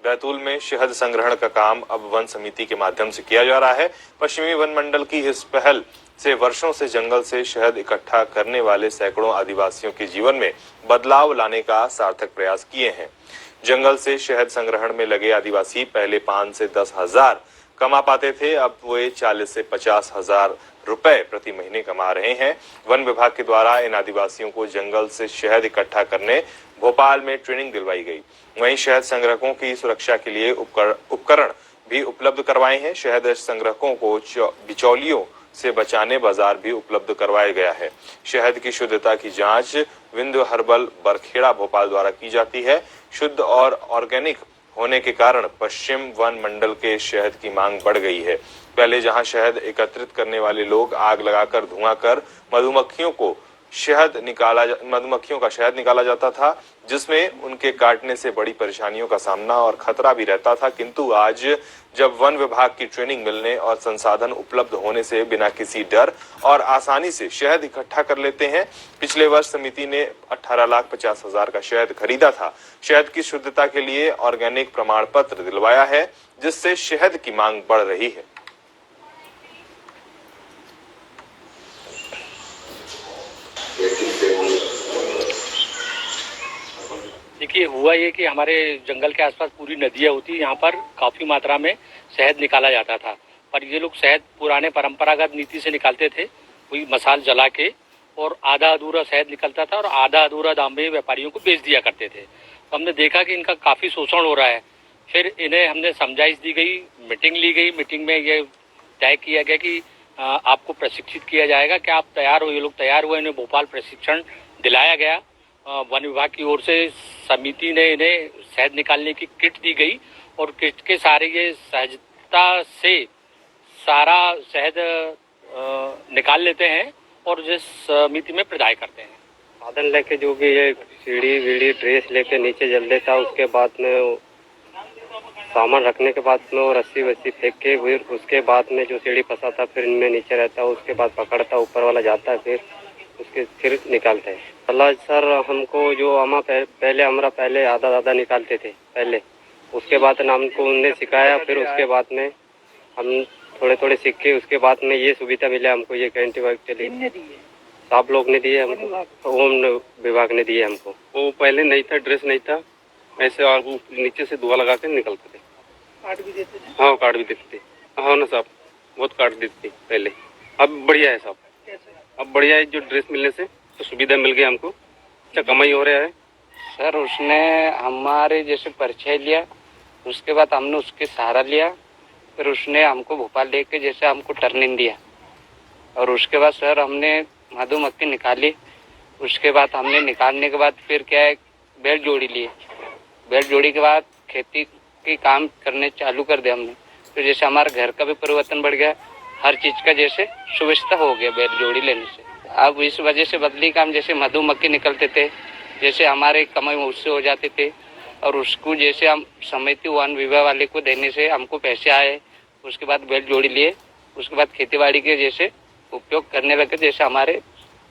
बैतूल में शहद संग्रहण का काम अब वन समिति के माध्यम से किया जा रहा है। पश्चिमी वन मंडल की इस पहल से वर्षों से जंगल से शहद इकट्ठा करने वाले सैकड़ों आदिवासियों के जीवन में बदलाव लाने का सार्थक प्रयास किए हैं। जंगल से शहद संग्रहण में लगे आदिवासी पहले 5 से 10 हजार कमा पाते थे, अब वे 40 से 50 हजार रुपए प्रति महीने कमा रहे हैं। वन विभाग के द्वारा इन आदिवासियों को जंगल से शहद इकट्ठा करने भोपाल में ट्रेनिंग दिलवाई गई। वहीं शहद संग्रहकों की सुरक्षा के लिए उपकरण भी उपलब्ध करवाए हैं। शहद संग्रहकों को बिचौलियों से बचाने बाजार भी उपलब्ध करवाया गया है। शहद की शुद्धता की जांच विंध्य हर्बल बरखेड़ा भोपाल द्वारा की जाती है। शुद्ध और ऑर्गेनिक होने के कारण पश्चिम वन मंडल के शहद की मांग बढ़ गई है। पहले जहां शहद एकत्रित करने वाले लोग आग लगाकर धुआं कर मधुमक्खियों का शहद निकाला जाता था, जिसमें उनके काटने से बड़ी परेशानियों का सामना और खतरा भी रहता था। किंतु आज जब वन विभाग की ट्रेनिंग मिलने और संसाधन उपलब्ध होने से बिना किसी डर और आसानी से शहद इकट्ठा कर लेते हैं। पिछले वर्ष समिति ने 18,50,000 का शहद खरीदा था। शहद की शुद्धता के लिए ऑर्गेनिक प्रमाण पत्र दिलवाया है, जिससे शहद की मांग बढ़ रही है। देखिए, हुआ ये कि हमारे जंगल के आसपास पूरी नदियाँ होती, यहाँ पर काफ़ी मात्रा में शहद निकाला जाता था। पर ये लोग शहद पुराने परंपरागत नीति से निकालते थे, कोई मसाल जला के, और आधा अधूरा शहद निकलता था और आधा अधूरा दाम में व्यापारियों को बेच दिया करते थे। तो हमने देखा कि इनका काफ़ी शोषण हो रहा है। फिर इन्हें हमने समझाइश दी गई, मीटिंग ली गई। मीटिंग में ये तय किया गया कि आपको प्रशिक्षित किया जाएगा, कि आप तैयार हो। ये लोग तैयार हुए, इन्हें भोपाल प्रशिक्षण दिलाया गया। वन विभाग की ओर से समिति ने इन्हें शहद निकालने की किट दी गई और किट के सारे ये सहजता से सारा शहद निकाल लेते हैं और जिस समिति में प्रदाय करते हैं। साधन लेके जो भी ये सीढ़ी वीढ़ी ड्रेस लेके नीचे जल देता, उसके बाद में सामान रखने के बाद में वो रस्सी वस्सी फेंक के, फिर उसके बाद में जो सीढ़ी फंसाता फिर इनमें नीचे रहता, उसके बाद पकड़ता, ऊपर वाला जाता है, फिर निकालते हैं। अल्लाह सर, हमको जो पहले आधा निकालते थे पहले, उसके बाद हमको उनने सिखाया। फिर उसके बाद में हम थोड़े सीख के उसके बाद में ये सुविधा मिला हमको। ये कैंटी वर्क चली, साहब लोग ने दिए हमको, होम विभाग ने दिए हमको। वो पहले नहीं था, ड्रेस नहीं था, ऐसे और नीचे से धुआं लगा के निकलते थे। कार्ड भी देते थे? हाँ, कार्ड भी देते थे। हाँ ना साहब, बहुत कार्ड देते थे पहले। अब बढ़िया है साहब, अब बढ़िया है। जो ड्रेस मिलने से तो सुविधा मिल गई हमको, अच्छा कमाई हो रहा है। सर, उसने हमारे जैसे परिचय लिया, उसके बाद हमने उसके सहारा लिया। फिर उसने हमको भोपाल लेके जैसे हमको टर्निंग दिया, और उसके बाद सर हमने मधुमक्खी निकाली। उसके बाद हमने निकालने के बाद फिर क्या है, बेल्ट जोड़ी लिए। बेल्ट जोड़ी के बाद खेती के काम करने चालू कर दिया हमने। फिर जैसे हमारे घर का भी परिवर्तन बढ़ गया, हर चीज़ का जैसे सुविधा हो गया बेल्ट जोड़ी लेने से। अब इस वजह से बदली काम, जैसे मधुमक्खी निकलते थे, जैसे हमारे कमाई उससे हो जाते थे, और उसको जैसे हम समिति वन विभाग वाले को देने से हमको पैसे आए। उसके बाद बेल्ट जोड़ी लिए, उसके बाद खेतीबाड़ी के जैसे उपयोग करने लगे, जैसे हमारे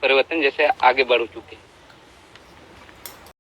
परिवर्तन जैसे आगे बढ़ चुके।